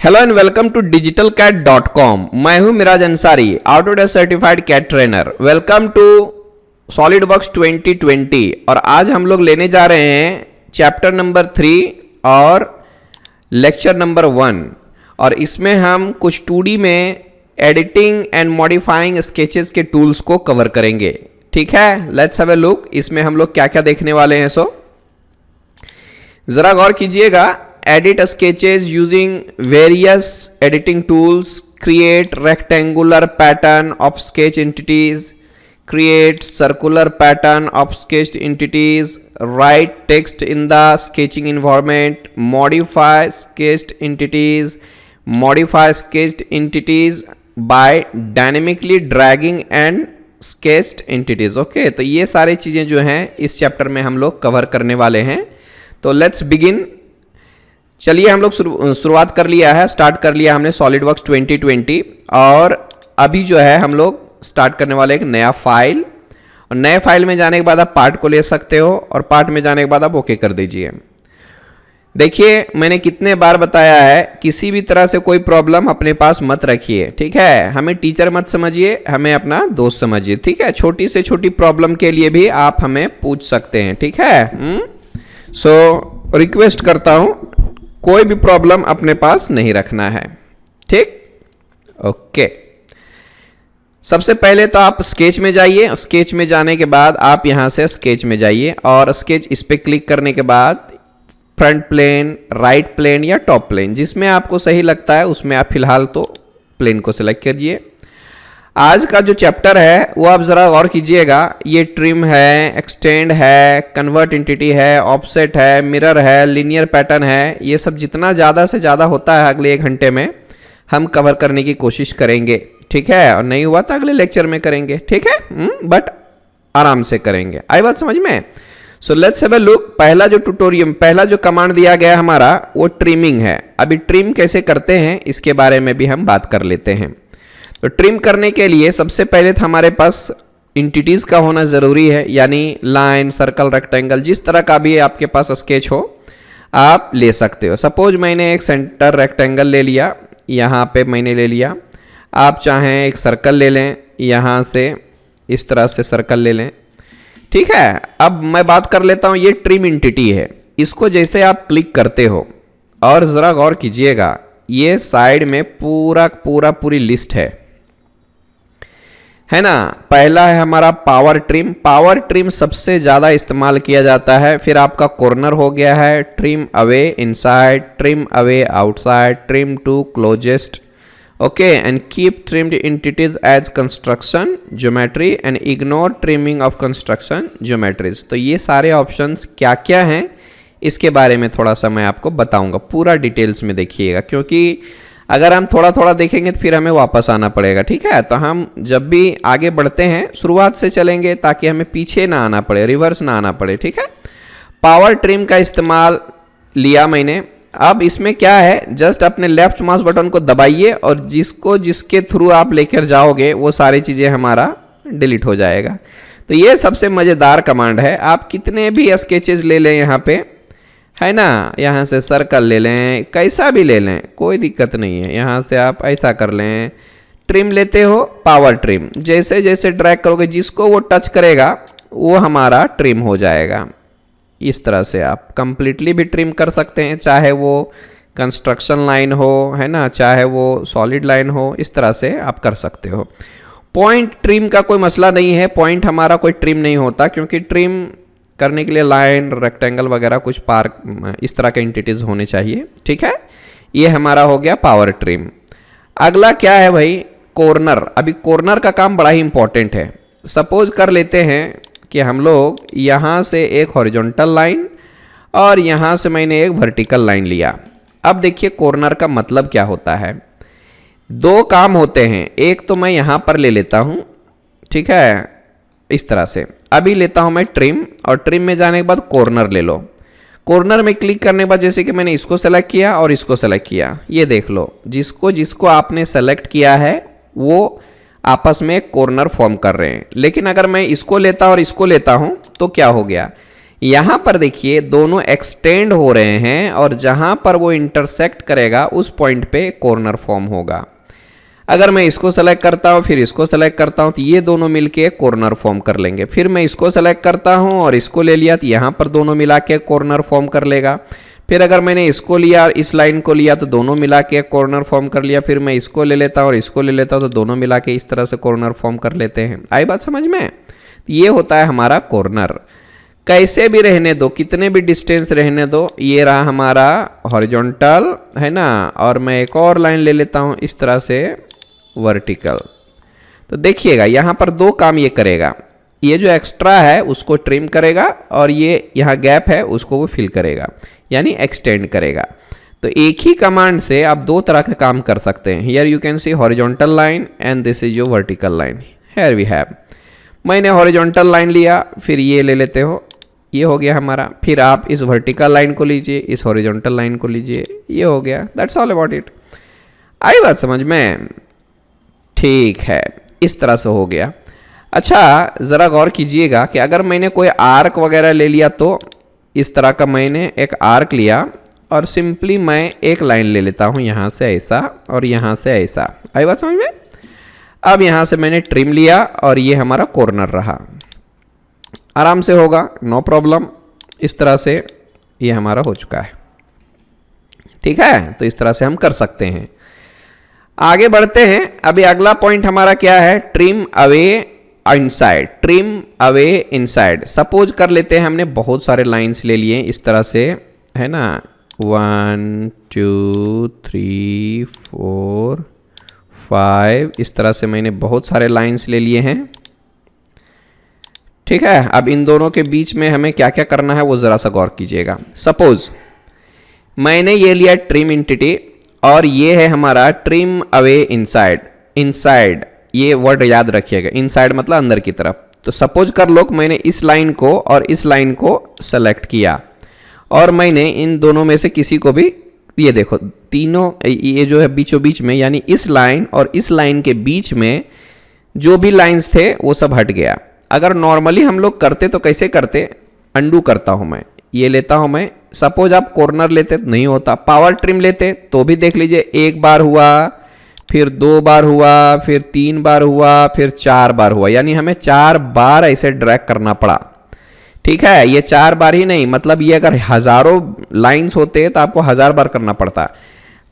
Hello and welcome to digitalcat.com। मैं हूं Miraj Ansari, Autodesk certified CAD trainer. Welcome to SolidWorks 2020। और आज हम लोग लेने जा रहे हैं चैप्टर नंबर 3 और लेक्चर नंबर 1। और इसमें हम कुछ 2D में एडिटिंग एंड मॉडिफाइंग स्केचेस के टूल्स को कवर करेंगे। ठीक है, लेट्स हैव ए लुक। इसमें हम लोग क्या क्या देखने वाले हैं। जरा गौर कीजिएगा। Edit sketches using various editing tools, create rectangular pattern of sketch entities, create circular pattern of sketched entities, write text in the sketching environment, modify sketched entities by dynamically dragging and sketched entities। Okay, तो ये सारी चीज़ें जो हैं इस chapter में हम लोग कवर करने वाले हैं। तो लेट्स बिगिन। चलिए, हम लोग शुरुआत कर लिया है, स्टार्ट कर लिया हमने सॉलिडवर्क्स 2020। और अभी जो है हम लोग स्टार्ट करने वाले एक नया फाइल। और नए फाइल में जाने के बाद आप पार्ट को ले सकते हो और पार्ट में जाने के बाद आप ओके कर दीजिए। देखिए, मैंने कितने बार बताया है, किसी भी तरह से कोई प्रॉब्लम अपने पास मत रखिए। ठीक है, हमें टीचर मत समझिए, हमें अपना दोस्त समझिए। ठीक है, छोटी से छोटी प्रॉब्लम के लिए भी आप हमें पूछ सकते हैं। ठीक है, सो रिक्वेस्ट करता हूं, कोई भी प्रॉब्लम अपने पास नहीं रखना है। ठीक, ओके। सबसे पहले तो आप स्केच में जाइए। स्केच में जाने के बाद आप यहां से स्केच में जाइए और स्केच इस पे क्लिक करने के बाद फ्रंट प्लेन, राइट प्लेन या टॉप प्लेन, जिसमें आपको सही लगता है उसमें आप फिलहाल तो प्लेन को सिलेक्ट करिए। आज का जो चैप्टर है वो आप ज़रा गौर कीजिएगा। ये ट्रिम है, एक्सटेंड है, कन्वर्ट एंटिटी है, ऑफसेट है, मिरर है, लिनियर पैटर्न है। ये सब जितना ज़्यादा से ज़्यादा होता है अगले 1 घंटे में हम कवर करने की कोशिश करेंगे। ठीक है, और नहीं हुआ तो अगले लेक्चर में करेंगे। ठीक है, बट आराम से करेंगे। आई बात समझ में? So let's have a look. पहला जो कमांड दिया गया हमारा वो ट्रिमिंग है। अभी ट्रिम कैसे करते हैं इसके बारे में भी हम बात कर लेते हैं। तो ट्रिम करने के लिए सबसे पहले तो हमारे पास इंटिटीज का होना ज़रूरी है, यानी लाइन, सर्कल, रेक्टेंगल, जिस तरह का भी आपके पास स्केच हो आप ले सकते हो। सपोज मैंने एक सेंटर रेक्टेंगल ले लिया, यहाँ पे मैंने ले लिया। आप चाहें एक सर्कल ले लें, यहाँ से इस तरह से सर्कल ले लें। ठीक है, अब मैं बात कर लेता हूँ, ये ट्रिम इंटिटी है। इसको जैसे आप क्लिक करते हो और ज़रा गौर कीजिएगा, ये साइड में पूरी लिस्ट है ना। पहला है हमारा पावर ट्रिम। पावर ट्रिम सबसे ज़्यादा इस्तेमाल किया जाता है। फिर आपका कॉर्नर हो गया है, trim away inside, trim away outside, trim to closest. Okay, and keep trimmed entities as construction geometry and ignore trimming of construction geometries. तो ये सारे ऑप्शंस क्या क्या हैं इसके बारे में थोड़ा सा मैं आपको बताऊंगा। पूरा डिटेल्स में देखिएगा, क्योंकि अगर हम थोड़ा थोड़ा देखेंगे तो फिर हमें वापस आना पड़ेगा। ठीक है, तो हम जब भी आगे बढ़ते हैं शुरुआत से चलेंगे ताकि हमें पीछे ना आना पड़े, रिवर्स ना आना पड़े। ठीक है, पावर ट्रिम का इस्तेमाल लिया मैंने। अब इसमें क्या है, जस्ट अपने लेफ्ट माउस बटन को दबाइए और जिसके थ्रू आप लेकर जाओगे वो सारी चीज़ें हमारा डिलीट हो जाएगा। तो ये सबसे मज़ेदार कमांड है। आप कितने भी स्केचेज ले लें यहाँ पे, है ना, यहाँ से सर्कल ले लें, कैसा भी ले लें, कोई दिक्कत नहीं है। यहाँ से आप ऐसा कर लें, ट्रिम लेते हो, पावर ट्रिम, जैसे जैसे ड्रैग करोगे जिसको वो टच करेगा वो हमारा ट्रिम हो जाएगा। इस तरह से आप कंप्लीटली भी ट्रिम कर सकते हैं, चाहे वो कंस्ट्रक्शन लाइन हो, है ना, चाहे वो सॉलिड लाइन हो, इस तरह से आप कर सकते हो। पॉइंट ट्रिम का कोई मसला नहीं है, पॉइंट हमारा कोई ट्रिम नहीं होता, क्योंकि ट्रिम करने के लिए लाइन, रेक्टेंगल वगैरह कुछ इस तरह के एंटिटीज होने चाहिए। ठीक है, ये हमारा हो गया पावर ट्रिम। अगला क्या है भाई, कॉर्नर। अभी कॉर्नर का काम बड़ा ही इंपॉर्टेंट है। सपोज कर लेते हैं कि हम लोग यहाँ से एक हॉरिजॉन्टल लाइन और यहाँ से मैंने एक वर्टिकल लाइन लिया। अब देखिए कॉर्नर का मतलब क्या होता है। 2 काम होते हैं, एक तो मैं यहाँ पर ले लेता हूँ, ठीक है, इस तरह से। अभी लेता हूं मैं ट्रिम, और ट्रिम में जाने के बाद कॉर्नर ले लो। कॉर्नर में क्लिक करने के बाद जैसे कि मैंने इसको सेलेक्ट किया और इसको सेलेक्ट किया, ये देख लो, जिसको आपने सेलेक्ट किया है वो आपस में कॉर्नर फॉर्म कर रहे हैं। लेकिन अगर मैं इसको लेता और इसको लेता हूं तो क्या हो गया, यहाँ पर देखिए दोनों एक्सटेंड हो रहे हैं और जहाँ पर वो इंटरसेक्ट करेगा उस पॉइंट पे कॉर्नर फॉर्म होगा। अगर मैं इसको सेलेक्ट करता हूँ फिर इसको सेलेक्ट करता हूँ तो ये दोनों मिलके कॉर्नर फॉर्म कर लेंगे। फिर मैं इसको सेलेक्ट करता हूँ और इसको ले लिया तो यहाँ पर दोनों मिला के कॉर्नर फॉर्म कर लेगा। फिर अगर मैंने इसको लिया इस लाइन को लिया तो दोनों मिला के कॉर्नर फॉर्म कर लिया। फिर मैं इसको ले लेता हूँ और इसको ले लेता हूँ तो दोनों मिला के इस तरह से कॉर्नर फॉर्म कर लेते हैं। आई बात समझ में? ये होता है हमारा कॉर्नर। कैसे भी रहने दो, कितने भी डिस्टेंस रहने दो, ये रहा हमारा हॉरिजॉन्टल है ना। और मैं एक और लाइन ले लेता हूँ इस तरह से वर्टिकल। तो देखिएगा यहाँ पर दो काम ये करेगा, ये जो एक्स्ट्रा है उसको ट्रिम करेगा और ये यहाँ गैप है उसको वो फिल करेगा, यानी एक्सटेंड करेगा। तो एक ही कमांड से आप दो तरह के काम कर सकते हैं। Here you can see horizontal line and this is your vertical line. Here we have, मैंने हॉरिजॉन्टल लाइन लिया, फिर ये ले लेते हो, ये हो गया हमारा। फिर आप इस वर्टिकल लाइन को लीजिए, इस हॉरिजॉन्टल लाइन को लीजिए, ये हो गया। That's all about it. आई बात समझ में? ठीक है, इस तरह से हो गया। अच्छा ज़रा गौर कीजिएगा कि अगर मैंने कोई आर्क वगैरह ले लिया तो इस तरह का मैंने एक आर्क लिया और सिंपली मैं एक लाइन ले लेता हूँ यहाँ से ऐसा और यहाँ से ऐसा। आई बात समझ में? अब यहाँ से मैंने ट्रिम लिया और ये हमारा कॉर्नर रहा, आराम से होगा, नो प्रॉब्लम। इस तरह से ये हमारा हो चुका है। ठीक है, तो इस तरह से हम कर सकते हैं। आगे बढ़ते हैं। अभी अगला पॉइंट हमारा क्या है? Trim away inside. Trim away inside. Suppose कर लेते हैं हमने बहुत सारे लाइंस ले लिए इस तरह से, है ना, 1 2 3 4 5, इस तरह से मैंने बहुत सारे लाइंस ले लिए हैं। ठीक है, अब इन दोनों के बीच में हमें क्या क्या करना है वो ज़रा सा गौर कीजिएगा। सपोज मैंने ये लिया ट्रिम एंटिटी और ये है हमारा ट्रिम अवे इनसाइड। इनसाइड ये वर्ड याद रखिएगा, इनसाइड मतलब अंदर की तरफ। तो सपोज कर लो मैंने इस लाइन को और इस लाइन को सेलेक्ट किया और मैंने इन दोनों में से किसी को भी, ये देखो तीनों, ये जो है बीचों बीच में, यानी इस लाइन और इस लाइन के बीच में जो भी लाइंस थे वो सब हट गया। अगर नॉर्मली हम लोग करते तो कैसे करते? अंडू करता हूँ मैं, ये लेता हूँ मैं। सपोज आप कॉर्नर लेते तो नहीं होता, पावर ट्रिम लेते तो भी देख लीजिए, एक बार हुआ, फिर 2 बार हुआ, फिर 3 बार हुआ, फिर 4 बार हुआ, यानी हमें 4 बार ऐसे ड्रैग करना पड़ा। ठीक है, ये 4 बार ही नहीं, मतलब ये अगर हज़ारों लाइंस होते तो आपको 1000 बार करना पड़ता।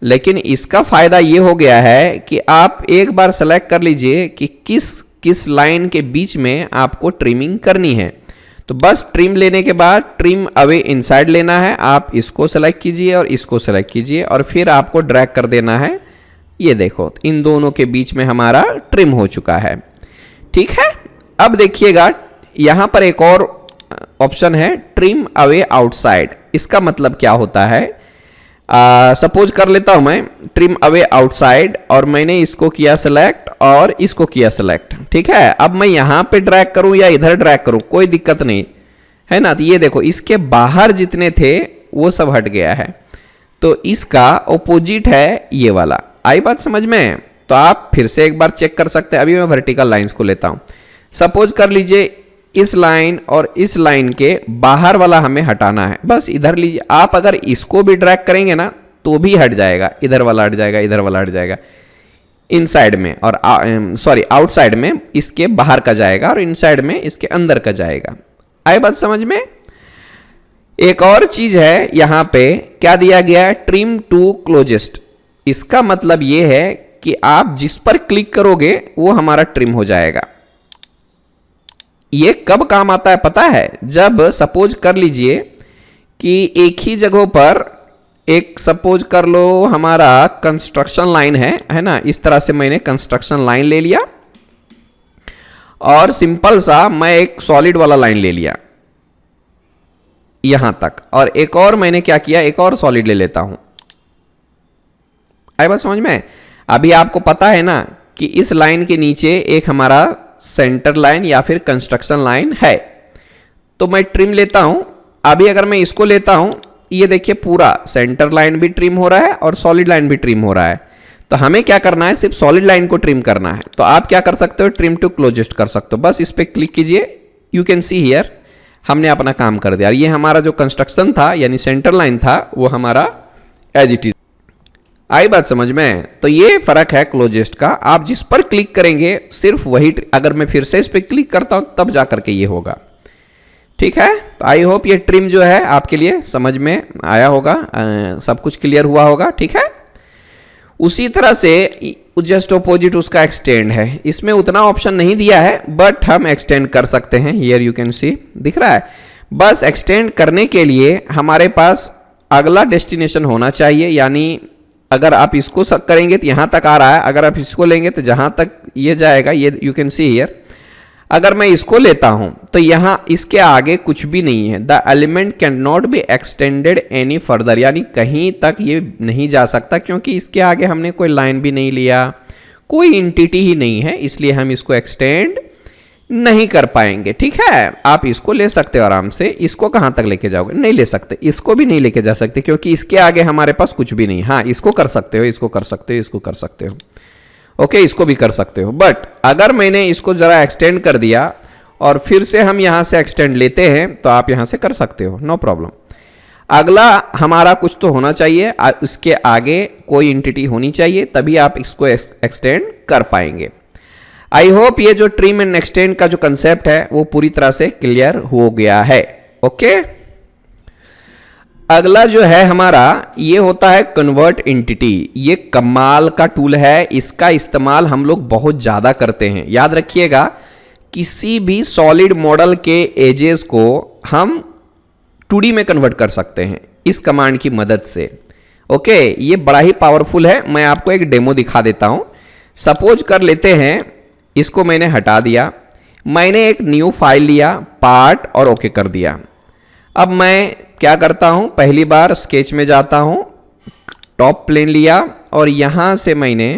लेकिन इसका फ़ायदा ये हो गया है कि आप एक बार सेलेक्ट कर लीजिए कि किस लाइन के बीच में आपको ट्रिमिंग करनी है। तो बस ट्रिम लेने के बाद ट्रिम अवे इनसाइड लेना है, आप इसको सेलेक्ट कीजिए और इसको सेलेक्ट कीजिए और फिर आपको ड्रैग कर देना है। ये देखो इन दोनों के बीच में हमारा ट्रिम हो चुका है। ठीक है, अब देखिएगा यहाँ पर एक और ऑप्शन है, ट्रिम अवे आउटसाइड। इसका मतलब क्या होता है? सपोज कर लेता हूं मैं ट्रिम अवे आउटसाइड और मैंने इसको किया सेलेक्ट और इसको किया सेलेक्ट। ठीक है, अब मैं यहाँ पे ड्रैग करूं या इधर ड्रैग करूं कोई दिक्कत नहीं है ना। तो ये देखो इसके बाहर जितने थे वो सब हट गया है, तो इसका ऑपोजिट है ये वाला। आई बात समझ में? तो आप फिर से एक बार चेक कर सकते हैं। अभी मैं वर्टिकल लाइंस को लेता हूं। सपोज कर लीजिए इस लाइन और इस लाइन के बाहर वाला हमें हटाना है, बस इधर लीजिए। आप अगर इसको भी ड्रैग करेंगे ना तो भी हट जाएगा, इधर वाला हट जाएगा, इधर वाला हट जाएगा, इनसाइड में और सॉरी आउटसाइड में इसके बाहर का जाएगा और इनसाइड में इसके अंदर का जाएगा। आई बात समझ में? एक और चीज है यहाँ पे क्या दिया गया है? Trim to closest. इसका मतलब ये है कि आप जिस पर क्लिक करोगे वो हमारा ट्रिम हो जाएगा। ये कब काम आता है पता है? जब सपोज कर लीजिए कि एक ही जगह पर एक सपोज कर लो हमारा कंस्ट्रक्शन लाइन है ना, इस तरह से मैंने कंस्ट्रक्शन लाइन ले लिया और सिंपल सा मैं एक सॉलिड वाला लाइन ले लिया यहां तक, और एक और मैंने क्या किया, एक और सॉलिड ले लेता हूं। आई बात समझ में? अभी आपको पता है ना कि इस लाइन के नीचे एक हमारा सेंटर लाइन या फिर कंस्ट्रक्शन लाइन है, तो मैं ट्रिम लेता हूं। अभी अगर मैं इसको लेता हूं, ये देखिए पूरा सेंटर लाइन भी ट्रिम हो रहा है और सॉलिड लाइन भी ट्रिम हो रहा है। तो हमें क्या करना है? सिर्फ सॉलिड लाइन को ट्रिम करना है। तो आप क्या कर सकते हो? ट्रिम टू क्लोजेस्ट कर सकते हो। बस इस पर क्लिक कीजिए, यू कैन सी हियर हमने अपना काम कर दिया। ये हमारा जो कंस्ट्रक्शन था यानी सेंटर लाइन था वो हमारा एज इट इज। आई बात समझ में? तो ये फर्क है क्लोजेस्ट का। आप जिस पर क्लिक करेंगे सिर्फ वही, अगर मैं फिर से इस पर क्लिक करता हूं तब जा करके ये होगा। ठीक है, तो आई होप ये ट्रिम जो है आपके लिए समझ में आया होगा, सब कुछ क्लियर हुआ होगा। ठीक है, उसी तरह से जस्ट ऑपोजिट उसका एक्सटेंड है। इसमें उतना ऑप्शन नहीं दिया है बट हम एक्सटेंड कर सकते हैं। हियर यू कैन सी, दिख रहा है। बस एक्सटेंड करने के लिए हमारे पास अगला डेस्टिनेशन होना चाहिए, यानी अगर आप इसको करेंगे तो यहाँ तक आ रहा है, अगर आप इसको लेंगे तो जहाँ तक ये जाएगा, ये यू कैन सी हियर। अगर मैं इसको लेता हूं तो यहां इसके आगे कुछ भी नहीं है। The element can not be extended any further, यानी कहीं तक ये नहीं जा सकता क्योंकि इसके आगे हमने कोई लाइन भी नहीं लिया, कोई एंटिटी ही नहीं है, इसलिए हम इसको एक्सटेंड नहीं कर पाएंगे। ठीक है, आप इसको ले सकते हो आराम से। इसको कहां तक लेके जाओगे? नहीं ले सकते, इसको भी नहीं लेके जा सकते क्योंकि इसके आगे हमारे पास कुछ भी नहीं। हाँ, इसको कर सकते हो, इसको कर सकते हो, इसको कर सकते हो, ओके, इसको भी कर सकते हो। बट अगर मैंने इसको जरा एक्सटेंड कर दिया और फिर से हम यहां से एक्सटेंड लेते हैं तो आप यहां से कर सकते हो, नो प्रॉब्लम। अगला हमारा कुछ तो होना चाहिए, इसके आगे कोई एंटिटी होनी चाहिए, तभी आप इसको एक्सटेंड कर पाएंगे। आई होप ये जो ट्रिम एंड एक्सटेंड का जो कंसेप्ट है वो पूरी तरह से क्लियर हो गया है। ओके, अगला जो है हमारा ये होता है कन्वर्ट एंटिटी। ये कमाल का टूल है, इसका इस्तेमाल हम लोग बहुत ज़्यादा करते हैं। याद रखिएगा, किसी भी सॉलिड मॉडल के एजेस को हम 2D में कन्वर्ट कर सकते हैं इस कमांड की मदद से। ओके, ये बड़ा ही पावरफुल है। मैं आपको एक डेमो दिखा देता हूँ। सपोज कर लेते हैं, इसको मैंने हटा दिया, मैंने एक न्यू फाइल लिया, पार्ट, और ओके कर दिया। अब मैं क्या करता हूं, पहली बार स्केच में जाता हूं, टॉप प्लेन लिया और यहां से मैंने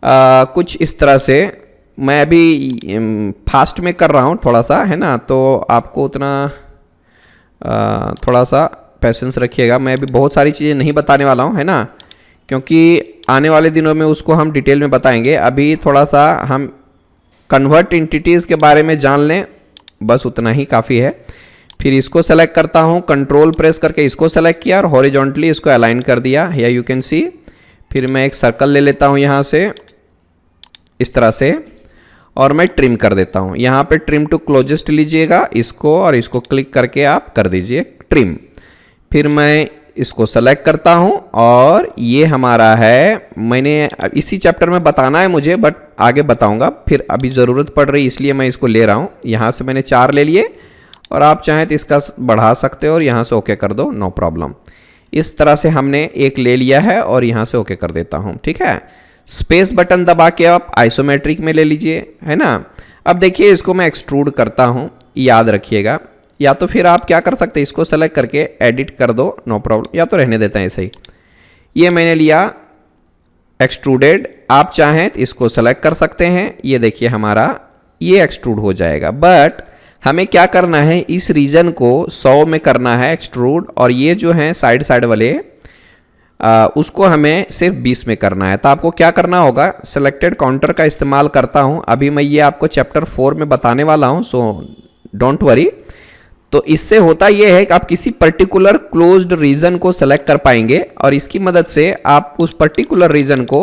कुछ इस तरह से, मैं अभी फास्ट में कर रहा हूं थोड़ा सा, है ना, तो आपको उतना थोड़ा सा पेशेंस रखिएगा। मैं अभी बहुत सारी चीज़ें नहीं बताने वाला हूं, है ना, क्योंकि आने वाले दिनों में उसको हम डिटेल में बताएंगे। अभी थोड़ा सा हम कन्वर्ट एंटिटीज़ के बारे में जान लें, बस उतना ही काफ़ी है। फिर इसको सेलेक्ट करता हूँ, कंट्रोल प्रेस करके इसको सेलेक्ट किया और हॉरिजॉन्टली इसको अलाइन कर दिया, या यू कैन सी। फिर मैं एक सर्कल ले लेता हूँ यहाँ से इस तरह से और मैं ट्रिम कर देता हूँ। यहाँ पे ट्रिम टू क्लोजेस्ट लीजिएगा इसको और इसको क्लिक करके आप कर दीजिए ट्रिम। फिर मैं इसको सेलेक्ट करता हूँ और ये हमारा है, मैंने इसी चैप्टर में बताना है मुझे बट आगे बताऊँगा, फिर अभी ज़रूरत पड़ रही इसलिए मैं इसको ले रहा हूँ। यहाँ से मैंने 4 ले लिए और आप चाहें तो इसका बढ़ा सकते हो और यहाँ से ओके कर दो, नो प्रॉब्लम। इस तरह से हमने एक ले लिया है और यहाँ से ओके कर देता हूँ। ठीक है, स्पेस बटन दबा के आप आइसोमेट्रिक में ले लीजिए, है ना। अब देखिए इसको मैं एक्सट्रूड करता हूँ, याद रखिएगा, या तो फिर आप क्या कर सकते हैं, इसको सेलेक्ट करके एडिट कर दो, नो प्रॉब्लम, या तो रहने देते हैं ऐसे ही। ये मैंने लिया एक्सट्रूडेड, आप चाहें तो इसको सेलेक्ट कर सकते हैं। ये देखिए हमारा ये एक्सट्रूड हो जाएगा, बट हमें क्या करना है, इस रीजन को 100 में करना है एक्सट्रूड, और ये जो है साइड साइड वाले उसको हमें सिर्फ 20 में करना है। तो आपको क्या करना होगा, सिलेक्टेड काउंटर का इस्तेमाल करता हूँ, अभी मैं ये आपको चैप्टर 4 में बताने वाला हूँ, सो डोंट वरी। तो इससे होता ये है कि आप किसी पर्टिकुलर क्लोज्ड रीजन को सेलेक्ट कर पाएंगे और इसकी मदद से आप उस पर्टिकुलर रीजन को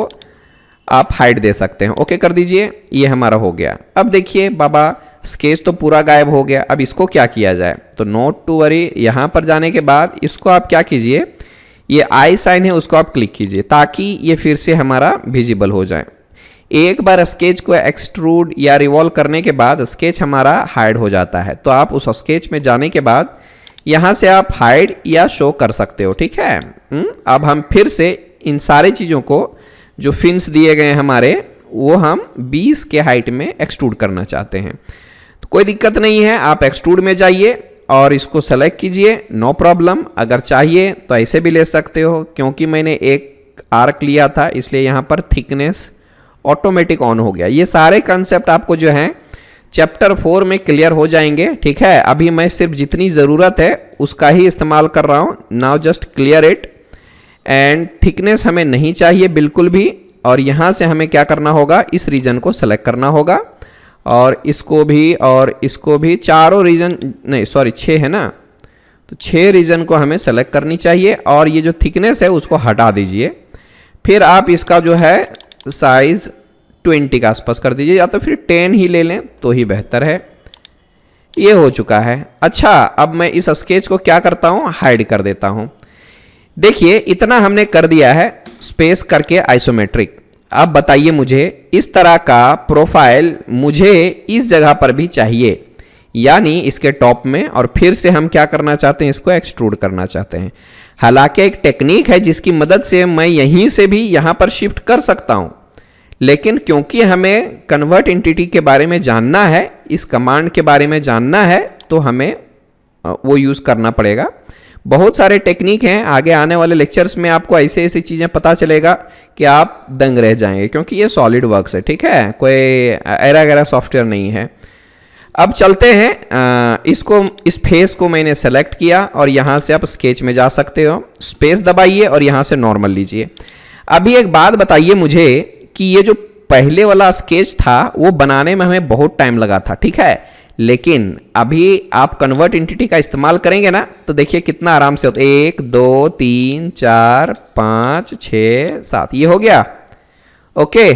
आप हाइड दे सकते हैं। ओके कर दीजिए, ये हमारा हो गया। अब देखिए बाबा, स्केच तो पूरा गायब हो गया। अब इसको क्या किया जाए, तो नोट टू वरी, यहाँ पर जाने के बाद इसको आप क्या कीजिए, ये आई साइन है उसको आप क्लिक कीजिए ताकि ये फिर से हमारा विजिबल हो जाए। एक बार स्केच को एक्सट्रूड या रिवॉल्व करने के बाद स्केच हमारा हाइड हो जाता है। तो आप उस स्केच में जाने के बाद यहाँ से आप हाइड या शो कर सकते हो। ठीक है, अब हम फिर से इन सारे चीज़ों को जो फिन्स दिए गए हमारे, वो हम 20 के हाइट में एक्सट्रूड करना चाहते हैं। तो कोई दिक्कत नहीं है, आप एक्सट्रूड में जाइए और इसको सेलेक्ट कीजिए, नो प्रॉब्लम। अगर चाहिए तो ऐसे भी ले सकते हो, क्योंकि मैंने एक आर्क लिया था इसलिए यहाँ पर थिकनेस ऑटोमेटिक ऑन हो गया। ये सारे कंसेप्ट आपको जो हैं चैप्टर 4 में क्लियर हो जाएंगे। ठीक है, अभी मैं सिर्फ जितनी ज़रूरत है उसका ही इस्तेमाल कर रहा हूँ। Now just clear it, and thickness हमें नहीं चाहिए बिल्कुल भी, और यहाँ से हमें क्या करना होगा, इस रीजन को सेलेक्ट करना होगा और इसको भी चारों रीजन, नहीं सॉरी 6 है ना, तो 6 रीजन को हमें सेलेक्ट करनी चाहिए और ये जो थिकनेस है उसको हटा दीजिए। फिर आप इसका जो है साइज 20 के आसपास कर दीजिए, या तो फिर 10 ही ले लें तो ही बेहतर है। ये हो चुका है। अच्छा, अब मैं इस स्केच को क्या करता हूँ, हाइड कर देता हूँ। देखिए इतना हमने कर दिया है स्पेस करके आइसोमेट्रिक। अब बताइए मुझे इस तरह का प्रोफाइल मुझे इस जगह पर भी चाहिए, यानी इसके टॉप में, और फिर से हम क्या करना चाहते हैं, इसको एक्सट्रूड करना चाहते हैं। हालांकि एक टेक्निक है जिसकी मदद से मैं यहीं से भी यहाँ पर शिफ्ट कर सकता हूँ, लेकिन क्योंकि हमें कन्वर्ट एंटिटी के बारे में जानना है, इस कमांड के बारे में जानना है, तो हमें वो यूज़ करना पड़ेगा। बहुत सारे टेक्निक हैं, आगे आने वाले लेक्चर्स में आपको ऐसे ऐसी चीज़ें पता चलेगा कि आप दंग रह जाएंगे, क्योंकि ये सॉलिड वर्क्स है, ठीक है, कोई एरा गैरा सॉफ्टवेयर नहीं है। अब चलते हैं, इस फेस को मैंने सेलेक्ट किया और यहाँ से आप स्केच में जा सकते हो, स्पेस दबाइए और यहाँ से नॉर्मल लीजिए। अभी एक बात बताइए मुझे कि ये जो पहले वाला स्केच था वो बनाने में हमें बहुत टाइम लगा था, ठीक है, लेकिन अभी आप कन्वर्ट एंटिटी का इस्तेमाल करेंगे ना, तो देखिए कितना आराम से होता है। 1 2 3 4 5 6 7, ये हो गया। ओके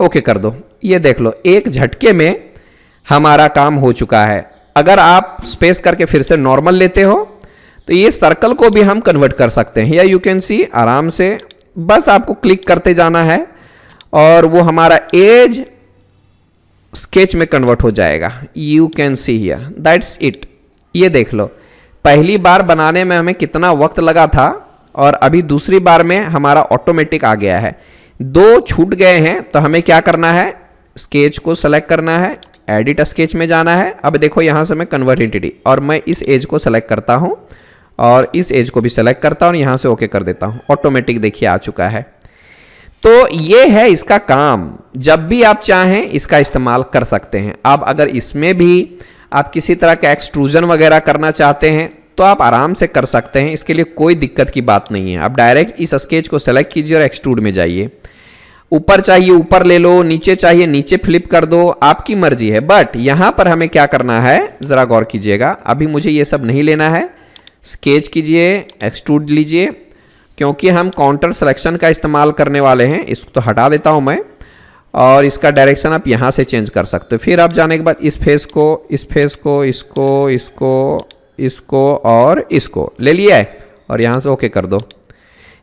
ओके कर दो। ये देख लो, एक झटके में हमारा काम हो चुका है। अगर आप स्पेस करके फिर से नॉर्मल लेते हो तो ये सर्कल को भी हम कन्वर्ट कर सकते हैं, या यू कैन सी, आराम से बस आपको क्लिक करते जाना है और वो हमारा एज स्केच में कन्वर्ट हो जाएगा। You can see here, that's it. ये देख लो, पहली बार बनाने में हमें कितना वक्त लगा था और अभी दूसरी बार में हमारा ऑटोमेटिक आ गया है। 2 छूट गए हैं, तो हमें क्या करना है, स्केच को सेलेक्ट करना है, एडिट स्केच में जाना है। अब देखो यहाँ से मैं कन्वर्ट एंटिटी, और मैं इस एज को सेलेक्ट करता हूँ और इस एज को भी सेलेक्ट करता हूँ और यहाँ से ओके कर देता हूँ। ऑटोमेटिक देखिए आ चुका है। तो ये है इसका काम, जब भी आप चाहें इसका इस्तेमाल कर सकते हैं। अब अगर इसमें भी आप किसी तरह का एक्सट्रूजन वगैरह करना चाहते हैं तो आप आराम से कर सकते हैं, इसके लिए कोई दिक्कत की बात नहीं है। आप डायरेक्ट इस स्केच को सेलेक्ट कीजिए और एक्सट्रूड में जाइए। ऊपर चाहिए ऊपर ले लो, नीचे चाहिए नीचे फ्लिप कर दो, आपकी मर्जी है। बट यहाँ पर हमें क्या करना है, ज़रा गौर कीजिएगा। अभी मुझे ये सब नहीं लेना है, स्केच कीजिए, एक्सट्रूड लीजिए, क्योंकि हम काउंटर सिलेक्शन का इस्तेमाल करने वाले हैं। इसको तो हटा देता हूं मैं, और इसका डायरेक्शन आप यहाँ से चेंज कर सकते हो। फिर आप जाने के बाद इस फेस को, इसको और इसको ले लिया है और यहाँ से ओके कर दो।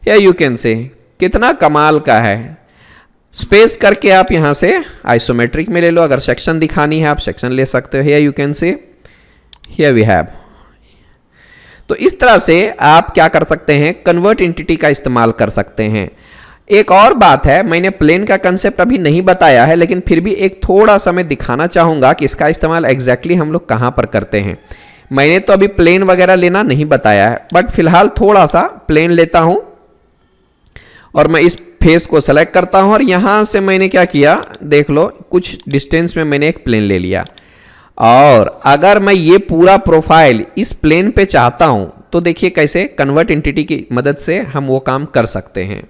या यू कैन से, कितना कमाल का है। स्पेस करके आप यहाँ से आइसोमेट्रिक में ले लो, अगर सेक्शन दिखानी है आप सेक्शन ले सकते हो। Here you can say, here we have. तो इस तरह से आप क्या कर सकते हैं, कन्वर्ट एंटिटी का इस्तेमाल कर सकते हैं। एक और बात है, मैंने प्लेन का कंसेप्ट अभी नहीं बताया है, लेकिन फिर भी एक थोड़ा सा मैं दिखाना चाहूंगा कि इसका इस्तेमाल एग्जैक्टली हम लोग कहां पर करते हैं। मैंने तो अभी प्लेन वगैरह लेना नहीं बताया है, बट फिलहाल थोड़ा सा प्लेन लेता हूं और मैं इस फेस को सेलेक्ट करता हूं और यहां से मैंने क्या किया, देख लो, कुछ डिस्टेंस में मैंने एक प्लेन ले लिया। और अगर मैं ये पूरा प्रोफाइल इस प्लेन पे चाहता हूं तो देखिए कैसे कन्वर्ट एंटिटी की मदद से हम वो काम कर सकते हैं।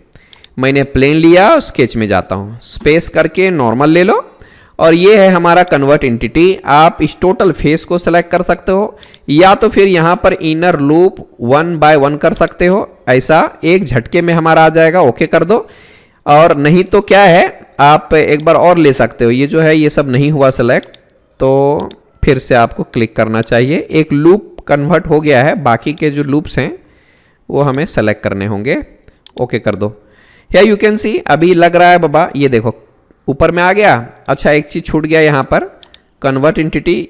मैंने प्लेन लिया, स्केच में जाता हूं, स्पेस करके नॉर्मल ले लो और ये है हमारा कन्वर्ट एंटिटी। आप इस टोटल फेस को सेलेक्ट कर सकते हो, या तो फिर यहां पर इनर लूप 1 by 1 कर सकते हो, ऐसा एक झटके में हमारा आ जाएगा। ओके कर दो। और नहीं तो क्या है, आप एक बार और ले सकते हो। ये जो है ये सब नहीं हुआ सेलेक्ट, तो फिर से आपको क्लिक करना चाहिए। एक लूप कन्वर्ट हो गया है, बाकी के जो लूप्स हैं वो हमें सेलेक्ट करने होंगे। ओके कर दो। या यू कैन सी, अभी लग रहा है बाबा, ये देखो ऊपर में आ गया। अच्छा, एक चीज़ छूट गया यहाँ पर, कन्वर्ट एंटिटी,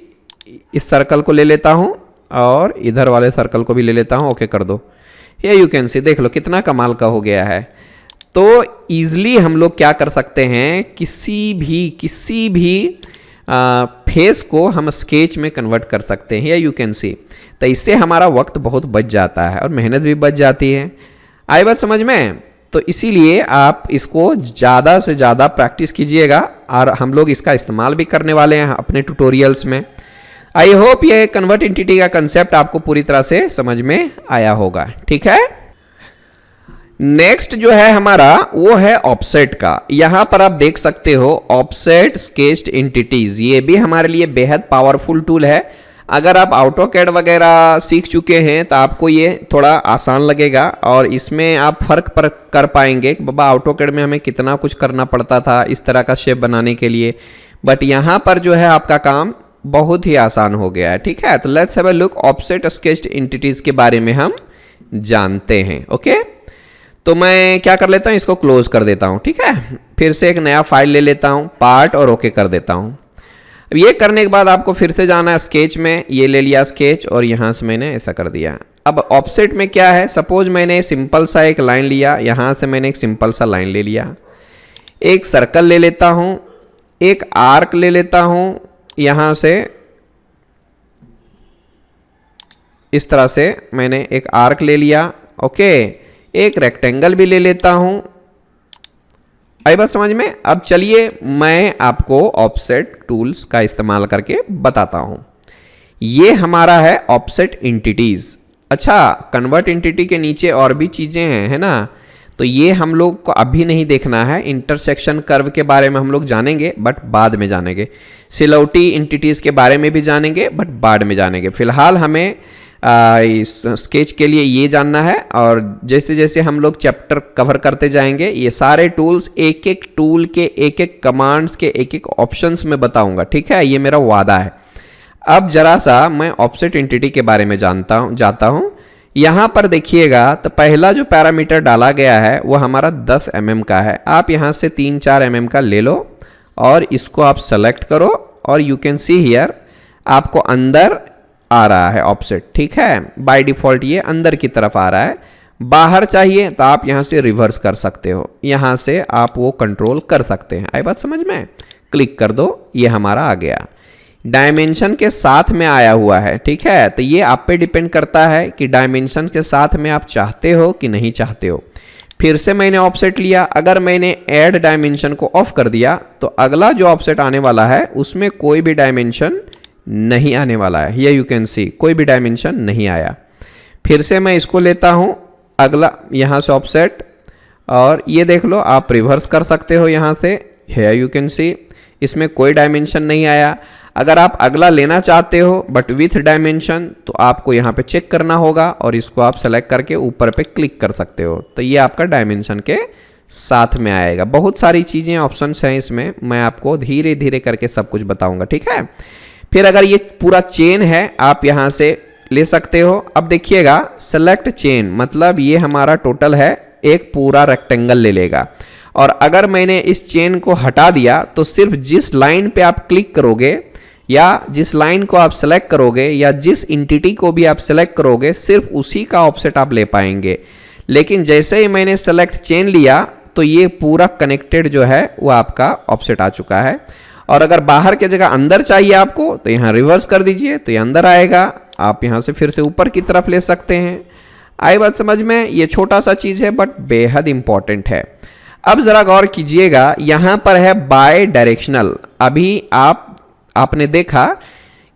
इस सर्कल को ले लेता हूँ और इधर वाले सर्कल को भी ले लेता हूँ। ओके कर दो। या यू कैन सी, देख लो कितना कमाल का हो गया है। तो ईजिली हम लोग क्या कर सकते हैं, किसी भी फेस को हम स्केच में कन्वर्ट कर सकते हैं। या यू कैन सी, तो इससे हमारा वक्त बहुत बच जाता है और मेहनत भी बच जाती है। आई बात समझ में? तो इसीलिए आप इसको ज़्यादा से ज़्यादा प्रैक्टिस कीजिएगा और हम लोग इसका इस्तेमाल भी करने वाले हैं अपने ट्यूटोरियल्स में। आई होप ये कन्वर्ट एंटिटी का कंसेप्ट आपको पूरी तरह से समझ में आया होगा। ठीक है, नेक्स्ट जो है हमारा वो है ऑफसेट का। यहां पर आप देख सकते हो ऑफसेट स्केच्ड एंटिटीज, ये भी हमारे लिए बेहद पावरफुल टूल है। अगर आप ऑटोकैड वगैरह सीख चुके हैं तो आपको ये थोड़ा आसान लगेगा और इसमें आप फर्क कर पाएंगे कि बाबा ऑटोकैड में हमें कितना कुछ करना पड़ता था इस तरह का शेप बनाने के लिए, बट यहाँ पर जो है आपका काम बहुत ही आसान हो गया है। ठीक है, तो let's have a look offset sketched entities के बारे में हम जानते हैं। ओके, तो मैं क्या कर लेता हूँ, इसको क्लोज कर देता हूँ। ठीक है, फिर से एक नया फाइल ले लेता हूँ, पार्ट, और ओके कर देता हूँ। अब ये करने के बाद आपको फिर से जाना है स्केच में, ये ले लिया स्केच और यहाँ से मैंने ऐसा कर दिया। अब ऑफसेट में क्या है, सपोज मैंने सिंपल सा एक लाइन लिया, यहाँ से मैंने एक सिंपल सा लाइन ले लिया, एक सर्कल ले लेता हूँ, एक आर्क ले लेता हूँ, यहाँ से इस तरह से मैंने एक आर्क ले लिया। ओके, एक रेक्टेंगल भी ले लेता हूँ। आई बात समझ में? अब चलिए मैं आपको ऑफसेट टूल्स का इस्तेमाल करके बताता हूं। ये हमारा है ऑफसेट एंटिटीज। अच्छा, कन्वर्ट एंटिटी के नीचे और भी चीजें हैं, है ना, तो ये हम लोग को अभी नहीं देखना है। इंटरसेक्शन कर्व के बारे में हम लोग जानेंगे बट बाद में जानेंगे। सिलौटी एंटिटीज के बारे में भी जानेंगे बट बाद में जानेंगे। फिलहाल हमें इस स्केच के लिए ये जानना है, और जैसे जैसे हम लोग चैप्टर कवर करते जाएंगे ये सारे टूल्स, एक एक टूल के एक एक कमांड्स के एक एक ऑप्शंस में बताऊंगा। ठीक है, ये मेरा वादा है। अब जरा सा मैं ऑफसेट एंटिटी के बारे में जाता हूँ। यहाँ पर देखिएगा तो पहला जो पैरामीटर डाला गया है वो हमारा 10 mm का है। आप यहाँ से 3-4 mm का ले लो और इसको आप सेलेक्ट करो और यू कैन सी हियर आपको अंदर आ रहा है ऑफसेट। ठीक है, बाय डिफॉल्ट ये अंदर की तरफ आ रहा है। बाहर चाहिए तो आप यहाँ से रिवर्स कर सकते हो, यहाँ से आप वो कंट्रोल कर सकते हैं। आई बात समझ में? क्लिक कर दो, ये हमारा आ गया। डायमेंशन के साथ में आया हुआ है। ठीक है, तो ये आप पे डिपेंड करता है कि डायमेंशन के साथ में आप चाहते हो कि नहीं चाहते हो। फिर से मैंने ऑफसेट लिया, अगर मैंने ऐड डायमेंशन को ऑफ कर दिया तो अगला जो ऑफसेट आने वाला है उसमें कोई भी डायमेंशन नहीं आने वाला है। ये यू कैन सी कोई भी डायमेंशन नहीं आया। फिर से मैं इसको लेता हूँ अगला, यहाँ से ऑफसेट, और ये देख लो आप रिवर्स कर सकते हो यहाँ से। है यू कैन सी इसमें कोई डायमेंशन नहीं आया। अगर आप अगला लेना चाहते हो बट विथ डायमेंशन तो आपको यहाँ पे चेक करना होगा और इसको आप सेलेक्ट करके ऊपर पे क्लिक कर सकते हो, तो ये आपका डायमेंशन के साथ में आएगा। बहुत सारी चीज़ें ऑप्शंस हैं इसमें, मैं आपको धीरे धीरे करके सब कुछ बताऊंगा। ठीक है, फिर अगर ये पूरा चेन है आप यहाँ से ले सकते हो। अब देखिएगा सेलेक्ट चेन मतलब ये हमारा टोटल है, एक पूरा रेक्टेंगल ले लेगा। और अगर मैंने इस चेन को हटा दिया तो सिर्फ जिस लाइन पे आप क्लिक करोगे या जिस लाइन को आप सेलेक्ट करोगे या जिस एंटिटी को भी आप सेलेक्ट करोगे सिर्फ उसी का ऑफसेट आप ले पाएंगे। लेकिन जैसे ही मैंने सेलेक्ट चेन लिया तो ये पूरा कनेक्टेड जो है वो आपका ऑफसेट आ चुका है। और अगर बाहर की जगह अंदर चाहिए आपको तो यहाँ रिवर्स कर दीजिए तो ये अंदर आएगा। आप यहाँ से फिर से ऊपर की तरफ ले सकते हैं। आई बात समझ में? ये छोटा सा चीज़ है बट बेहद इंपॉर्टेंट है। अब ज़रा गौर कीजिएगा, यहाँ पर है बाय डायरेक्शनल। अभी आपने देखा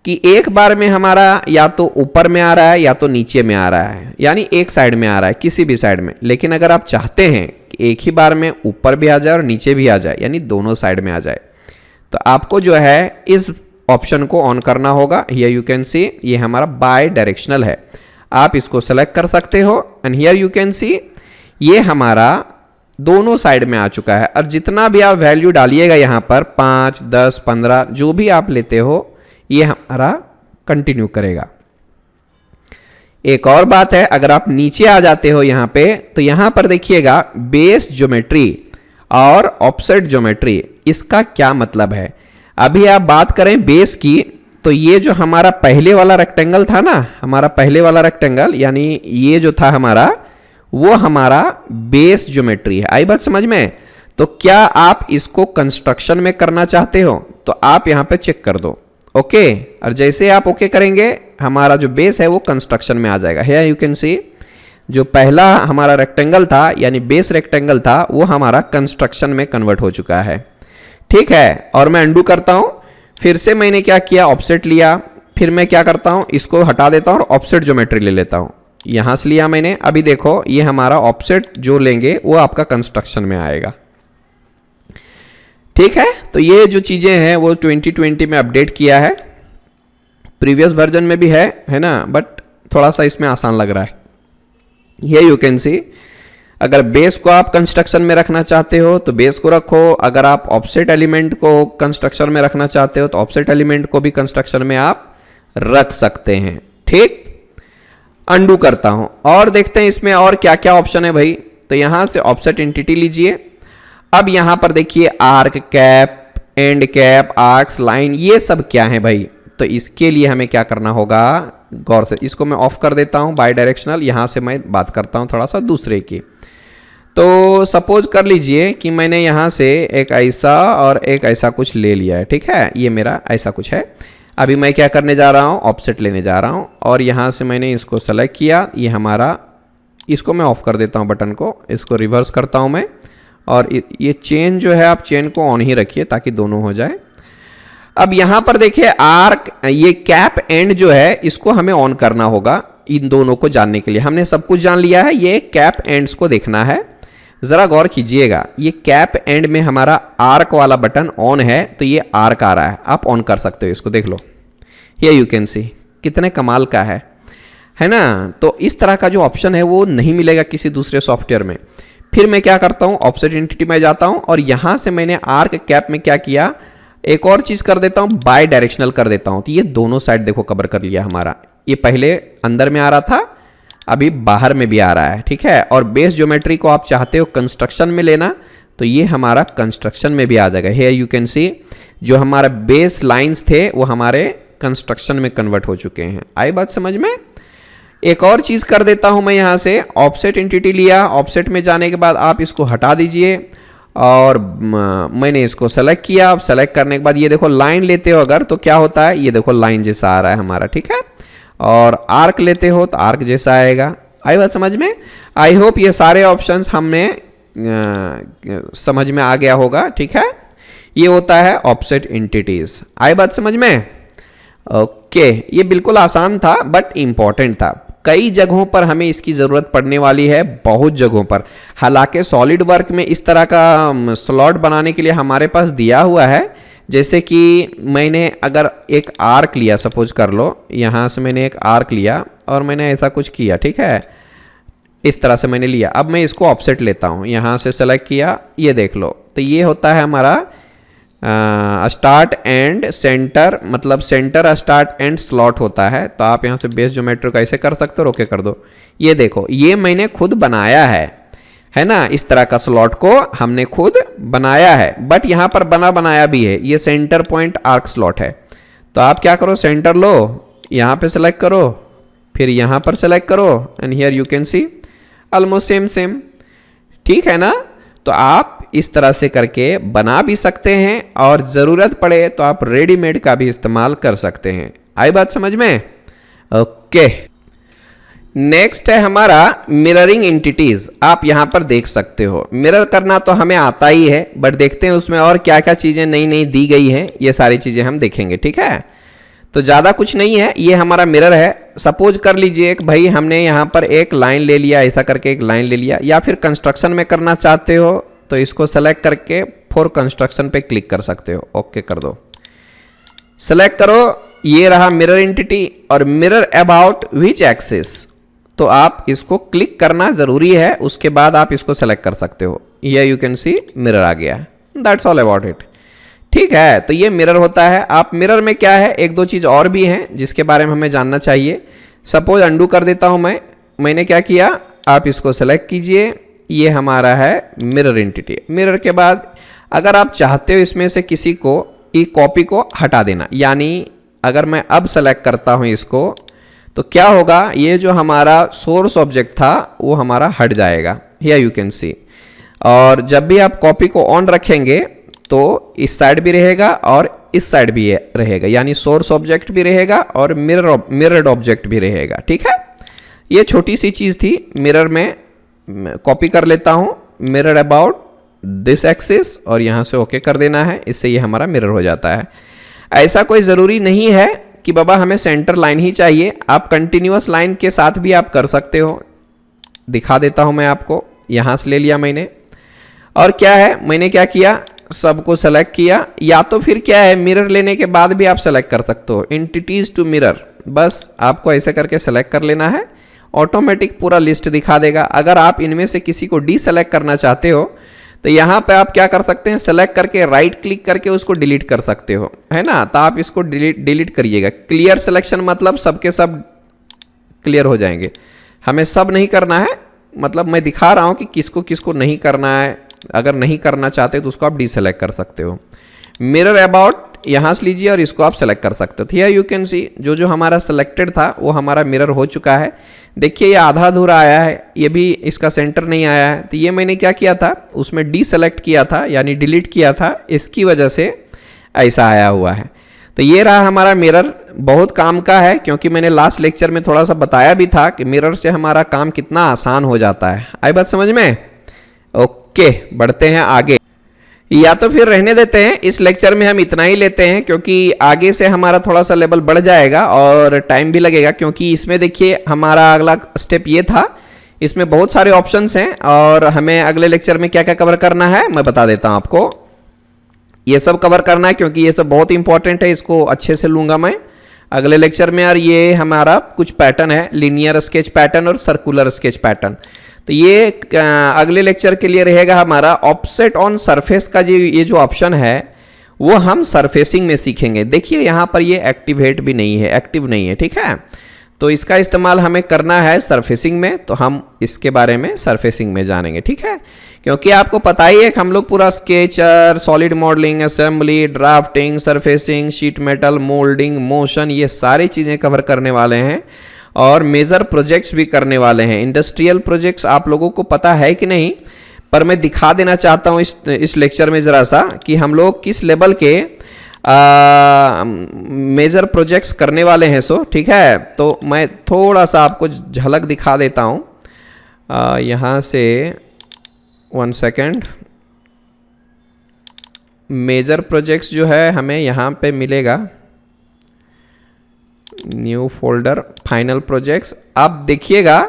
कि एक बार में हमारा या तो ऊपर में आ रहा है या तो नीचे में आ रहा है, यानी एक साइड में आ रहा है, किसी भी साइड में। लेकिन अगर आप चाहते हैं कि एक ही बार में ऊपर भी आ जाए और नीचे भी आ जाए, यानी दोनों साइड में आ जाए, तो आपको जो है इस ऑप्शन को ऑन करना होगा। हियर यू कैन सी ये हमारा बाय डायरेक्शनल है, आप इसको सेलेक्ट कर सकते हो। एंड हियर यू कैन सी ये हमारा दोनों साइड में आ चुका है। और जितना भी आप वैल्यू डालिएगा यहाँ पर 5, 10, 15 जो भी आप लेते हो ये हमारा कंटिन्यू करेगा। एक और बात है, अगर आप नीचे आ जाते हो यहाँ पे तो यहाँ पर देखिएगा बेस ज्योमेट्री और ऑफसेट ज्योमेट्री, इसका क्या मतलब है। अभी आप बात करें बेस की तो ये जो हमारा पहले वाला रेक्टेंगल था ना, हमारा पहले वाला रेक्टेंगल यानी ये जो था हमारा, वो हमारा बेस ज्योमेट्री है। आई बात समझ में? तो क्या आप इसको कंस्ट्रक्शन में करना चाहते हो तो आप यहाँ पे चेक कर दो ओके। और जैसे आप ओके करेंगे हमारा जो बेस है वो कंस्ट्रक्शन में आ जाएगा। हियर यू कैन सी जो पहला हमारा रेक्टेंगल था यानी बेस रेक्टेंगल था वो हमारा कंस्ट्रक्शन में कन्वर्ट हो चुका है। ठीक है, और मैं अंडू करता हूँ। फिर से मैंने क्या किया, ऑफसेट लिया, फिर मैं क्या करता हूँ इसको हटा देता हूँ और ऑफसेट ज्योमेट्री ले लेता हूँ। यहाँ से लिया मैंने। अभी देखो ये हमारा ऑफसेट जो लेंगे वो आपका कंस्ट्रक्शन में आएगा, ठीक है। तो ये जो चीज़ें हैं वो 2020 में अपडेट किया है, प्रीवियस वर्जन में भी है ना, बट थोड़ा सा इसमें आसान लग रहा है। ये यू कैन सी, अगर बेस को आप कंस्ट्रक्शन में रखना चाहते हो तो बेस को रखो, अगर आप ऑफसेट एलिमेंट को कंस्ट्रक्शन में रखना चाहते हो तो ऑफसेट एलिमेंट को भी कंस्ट्रक्शन में आप रख सकते हैं, ठीक। अंडू करता हूं और देखते हैं इसमें और क्या क्या ऑप्शन है भाई। तो यहां से ऑफसेट एंटिटी लीजिए। अब यहां पर देखिए arc, cap, and cap, arcs, line, ये सब क्या है भाई। तो इसके लिए हमें क्या करना होगा, गौर से इसको मैं ऑफ कर देता हूं, बाई डायरेक्शनल। यहां से मैं बात करता हूं थोड़ा सा दूसरे की। तो सपोज कर लीजिए कि मैंने यहां से एक ऐसा और एक ऐसा कुछ ले लिया है, ठीक है। ये मेरा ऐसा कुछ है। अभी मैं क्या करने जा रहा हूं, ऑफसेट लेने जा रहा हूं और यहां से मैंने इसको सेलेक्ट किया। ये हमारा, इसको मैं ऑफ कर देता हूं बटन को, इसको रिवर्स करता हूं मैं। और ये चेन जो है आप चेन को ऑन ही रखिए ताकि दोनों हो जाए। अब यहां पर देखिए आर्क, ये कैप एंड जो है इसको हमें ऑन करना होगा इन दोनों को जानने के लिए। हमने सब कुछ जान लिया है, ये कैप एंड्स को देखना है। जरा गौर कीजिएगा, ये कैप एंड में हमारा आर्क वाला बटन ऑन है तो ये आर्क आ रहा है, आप ऑन कर सकते हो इसको, देख लो। ये यू कैन सी, कितने कमाल का है ना। तो इस तरह का जो ऑप्शन है वो नहीं मिलेगा किसी दूसरे सॉफ्टवेयर में। फिर मैं क्या करता हूँ, ऑफसेट एंटिटी में जाता हूँ और यहाँ से मैंने आर्क कैप में क्या किया, एक और चीज़ कर देता हूँ, बाय डायरेक्शनल कर देता हूँ। तो ये दोनों साइड देखो कवर कर लिया हमारा। ये पहले अंदर में आ रहा था, अभी बाहर में भी आ रहा है, ठीक है। और बेस ज्योमेट्री को आप चाहते हो कंस्ट्रक्शन में लेना तो ये हमारा कंस्ट्रक्शन में भी आ जाएगा। हियर यू कैन सी, जो हमारा बेस लाइंस थे वो हमारे कंस्ट्रक्शन में कन्वर्ट हो चुके हैं। आई बात समझ में। एक और चीज़ कर देता हूं मैं, यहाँ से ऑफसेट एंटिटी लिया, ऑफसेट में जाने के बाद आप इसको हटा दीजिए और मैंने इसको सेलेक्ट किया। अब सेलेक्ट करने के बाद ये देखो लाइन लेते हो अगर तो क्या होता है, ये देखो लाइन जैसा आ रहा है हमारा, ठीक है। और आर्क लेते हो तो आर्क जैसा आएगा। आई बात समझ में। आई होप ये सारे ऑप्शंस हमें समझ में आ गया होगा, ठीक है। ये होता है ऑफसेट एंटिटीज। आई बात समझ में। ओके, ये बिल्कुल आसान था बट इंपॉर्टेंट था। कई जगहों पर हमें इसकी ज़रूरत पड़ने वाली है, बहुत जगहों पर। हालांकि सॉलिड वर्क में इस तरह का स्लॉट बनाने के लिए हमारे पास दिया हुआ है। जैसे कि मैंने अगर एक आर्क लिया, सपोज कर लो यहाँ से मैंने एक आर्क लिया और मैंने ऐसा कुछ किया, ठीक है। इस तरह से मैंने लिया। अब मैं इसको ऑफसेट लेता हूँ, यहाँ से सेलेक्ट किया, ये देख लो। तो ये होता है हमारा स्टार्ट एंड सेंटर, मतलब सेंटर स्टार्ट एंड स्लॉट होता है। तो आप यहाँ से बेस ज्योमेट्री को ऐसे कर सकते हो, ओके कर दो। ये देखो, ये मैंने खुद बनाया है ना। इस तरह का स्लॉट को हमने खुद बनाया है, बट यहाँ पर बना बनाया भी है। ये सेंटर पॉइंट आर्क स्लॉट है। तो आप क्या करो, सेंटर लो, यहाँ पे सेलेक्ट करो, फिर यहाँ पर सेलेक्ट करो and here you can C almost same, ठीक है ना। तो आप इस तरह से करके बना भी सकते हैं और ज़रूरत पड़े तो आप रेडीमेड का भी इस्तेमाल कर सकते हैं। आई बात समझ में। ओके, नेक्स्ट है हमारा मिररिंग एंटिटीज। आप यहां पर देख सकते हो, मिरर करना तो हमें आता ही है, बट देखते हैं उसमें और क्या क्या चीज़ें नई नई दी गई हैं। ये सारी चीज़ें हम देखेंगे, ठीक है। तो ज़्यादा कुछ नहीं है, ये हमारा मिरर है। सपोज कर लीजिए कि भाई हमने यहाँ पर एक लाइन ले लिया, ऐसा करके एक लाइन ले लिया, या फिर कंस्ट्रक्शन में करना चाहते हो तो इसको सेलेक्ट करके फॉर कंस्ट्रक्शन पे क्लिक कर सकते हो, ओके कर दो। सेलेक्ट करो, ये रहा मिरर एंटिटी। और मिरर अबाउट विच एक्सिस, तो आप इसको क्लिक करना ज़रूरी है, उसके बाद आप इसको सेलेक्ट कर सकते हो। ये यू कैन सी मिरर आ गया, दैट्स ऑल अबाउट इट, ठीक है। तो ये मिरर होता है। आप मिरर में क्या है, एक दो चीज़ और भी हैं जिसके बारे में हमें जानना चाहिए। सपोज अंडू कर देता हूँ मैंने क्या किया, आप इसको सेलेक्ट कीजिए, ये हमारा है मिरर एंटिटी। मिरर के बाद अगर आप चाहते हो इसमें से किसी को कॉपी को हटा देना, यानी अगर मैं अब सेलेक्ट करता हूँ इसको तो क्या होगा, ये जो हमारा सोर्स ऑब्जेक्ट था वो हमारा हट जाएगा। हियर यू कैन सी। और जब भी आप कॉपी को ऑन रखेंगे तो इस साइड भी रहेगा और इस साइड भी रहेगा, यानी सोर्स ऑब्जेक्ट भी रहेगा और मिरर्ड ऑब्जेक्ट भी रहेगा, ठीक है। ये छोटी सी चीज़ थी। मिरर में कॉपी कर लेता हूँ, मिरर अबाउट दिस एक्सिस, और यहाँ से ओके कर देना है, इससे ये हमारा मिरर हो जाता है। ऐसा कोई ज़रूरी नहीं है कि बाबा हमें सेंटर लाइन ही चाहिए, आप कंटिन्यूअस लाइन के साथ भी आप कर सकते हो। दिखा देता हूं मैं आपको, यहां से ले लिया मैंने, और क्या है मैंने क्या किया, सबको सेलेक्ट किया, या तो फिर क्या है मिरर लेने के बाद भी आप सेलेक्ट कर सकते हो, एंटिटीज टू मिरर, बस आपको ऐसे करके सेलेक्ट कर लेना है, ऑटोमेटिक पूरा लिस्ट दिखा देगा। अगर आप इनमें से किसी को डी सेलेक्ट करना चाहते हो तो यहाँ पे आप क्या कर सकते हैं, सेलेक्ट करके राइट क्लिक करके उसको डिलीट कर सकते हो, है ना। तो आप इसको डिलीट करिएगा। क्लियर सिलेक्शन मतलब सबके सब क्लियर हो जाएंगे, हमें सब नहीं करना है, मतलब मैं दिखा रहा हूँ कि किसको किसको नहीं करना है। अगर नहीं करना चाहते तो उसको आप डी सेलेक्ट कर सकते हो। मिरर अबाउट यहाँ से लीजिए और इसको आप सेलेक्ट कर सकते हो। हियर यू कैन सी जो हमारा सेलेक्टेड था वो हमारा मिरर हो चुका है। देखिए ये आधा अधूरा आया है, ये भी इसका सेंटर नहीं आया है। तो ये मैंने क्या किया था, उसमें डी सेलेक्ट किया था यानी डिलीट किया था, इसकी वजह से ऐसा आया हुआ है। तो ये रहा हमारा मिरर, बहुत काम का है, क्योंकि मैंने लास्ट लेक्चर में थोड़ा सा बताया भी था कि मिरर से हमारा काम कितना आसान हो जाता है। आई बात समझ में? ओके, बढ़ते हैं आगे, या तो फिर रहने देते हैं, इस लेक्चर में हम इतना ही लेते हैं, क्योंकि आगे से हमारा थोड़ा सा लेवल बढ़ जाएगा और टाइम भी लगेगा। क्योंकि इसमें देखिए हमारा अगला स्टेप ये था, इसमें बहुत सारे ऑप्शंस हैं और हमें अगले लेक्चर में क्या क्या कवर करना है मैं बता देता हूं आपको। ये सब कवर करना है क्योंकि ये सब बहुत इंपॉर्टेंट है, इसको अच्छे से लूंगा मैं अगले लेक्चर में। और ये हमारा कुछ पैटर्न है, लीनियर स्केच पैटर्न और सर्कुलर स्केच पैटर्न। तो ये अगले लेक्चर के लिए रहेगा हमारा ऑफसेट ऑन सरफेस का ये जो ऑप्शन है वो हम सरफेसिंग में सीखेंगे। देखिए यहाँ पर ये एक्टिवेट भी नहीं है, एक्टिव नहीं है, ठीक है। तो इसका इस्तेमाल हमें करना है सरफेसिंग में, तो हम इसके बारे में सरफेसिंग में जानेंगे, ठीक है। क्योंकि आपको पता ही है कि हम लोग पूरा sketcher, solid modelling, assembly, drafting, surfacing, sheet metal, moulding, motion, ये सारी चीज़ें कवर करने वाले हैं और मेजर प्रोजेक्ट्स भी करने वाले हैं। इंडस्ट्रियल प्रोजेक्ट्स आप लोगों को पता है कि नहीं, पर मैं दिखा देना चाहता हूँ इस लेक्चर में ज़रा सा कि हम लोग किस लेवल के मेजर प्रोजेक्ट्स करने वाले हैं। सो ठीक है, तो मैं थोड़ा सा आपको झलक दिखा देता हूँ यहाँ से, 1 सेकेंड। मेजर प्रोजेक्ट्स जो है हमें यहाँ पे मिलेगा, न्यू फोल्डर, फाइनल प्रोजेक्ट्स। आप देखिएगा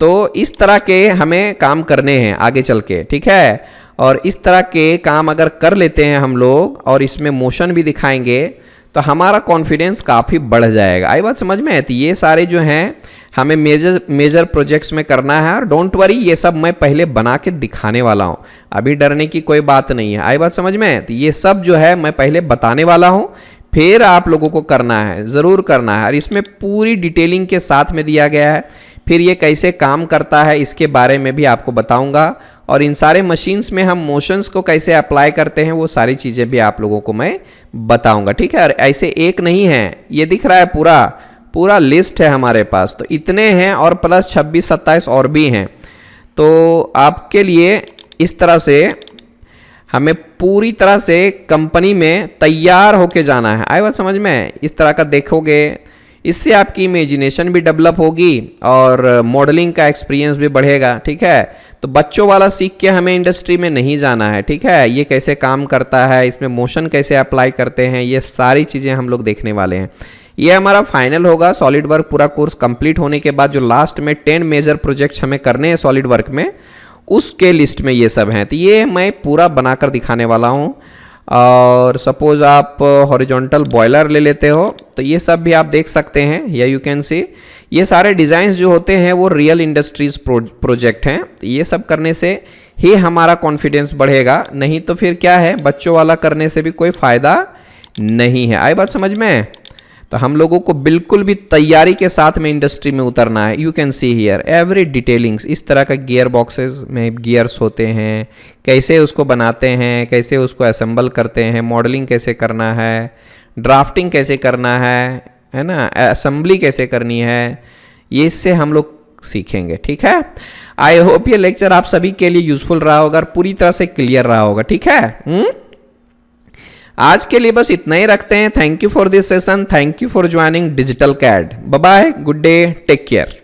तो इस तरह के हमें काम करने हैं आगे चल के, ठीक है। और इस तरह के काम अगर कर लेते हैं हम लोग और इसमें मोशन भी दिखाएंगे तो हमारा कॉन्फिडेंस काफ़ी बढ़ जाएगा। आई बात समझ में? तो ये सारे जो हैं हमें मेजर प्रोजेक्ट्स में करना है। और डोंट वरी, ये सब मैं पहले बना के दिखाने वाला हूँ, अभी डरने की कोई बात नहीं है। आई बात समझ में? तो ये सब जो है मैं पहले बताने वाला हूँ, फिर आप लोगों को करना है, ज़रूर करना है। और इसमें पूरी डिटेलिंग के साथ में दिया गया है। फिर ये कैसे काम करता है इसके बारे में भी आपको बताऊंगा, और इन सारे मशीन्स में हम मोशंस को कैसे अप्लाई करते हैं वो सारी चीज़ें भी आप लोगों को मैं बताऊंगा, ठीक है। और ऐसे एक नहीं है, ये दिख रहा है पूरा लिस्ट है हमारे पास, तो इतने हैं और प्लस 26-27 और भी हैं। तो आपके लिए इस तरह से हमें पूरी तरह से कंपनी में तैयार होके जाना है। आई बात समझ में? इस तरह का देखोगे, इससे आपकी इमेजिनेशन भी डेवलप होगी और मॉडलिंग का एक्सपीरियंस भी बढ़ेगा, ठीक है। तो बच्चों वाला सीख के हमें इंडस्ट्री में नहीं जाना है, ठीक है। ये कैसे काम करता है, इसमें मोशन कैसे अप्लाई करते हैं, ये सारी चीज़ें हम लोग देखने वाले हैं। ये हमारा फाइनल होगा सॉलिड वर्क पूरा कोर्स कंप्लीट होने के बाद। जो लास्ट में 10 मेजर प्रोजेक्ट्स हमें करने हैं सॉलिड वर्क में, उसके लिस्ट में ये सब हैं। तो ये मैं पूरा बनाकर दिखाने वाला हूँ। और सपोज आप हॉरिजॉन्टल बॉयलर ले लेते हो तो ये सब भी आप देख सकते हैं, या यू कैन सी ये सारे डिज़ाइंस जो होते हैं वो रियल इंडस्ट्रीज प्रोजेक्ट हैं। तो ये सब करने से ही हमारा कॉन्फिडेंस बढ़ेगा, नहीं तो फिर क्या है, बच्चों वाला करने से भी कोई फ़ायदा नहीं है। आई बात समझ में? तो हम लोगों को बिल्कुल भी तैयारी के साथ में इंडस्ट्री में उतरना है। You can see here every detailings. इस तरह का गियर बॉक्सेस में गियर्स होते हैं, कैसे उसको बनाते हैं, कैसे उसको असेंबल करते हैं, मॉडलिंग कैसे करना है, ड्राफ्टिंग कैसे करना है ना, असेंबली कैसे करनी है, ये इससे हम लोग सीखेंगे, ठीक है। आई होप ये लेक्चर आप सभी के लिए यूजफुल रहा होगा और पूरी तरह से क्लियर रहा होगा, ठीक है। आज के लिए बस इतना ही रखते हैं। Thank you for this session, thank you for joining digital CAD. Bye bye, good day, take care.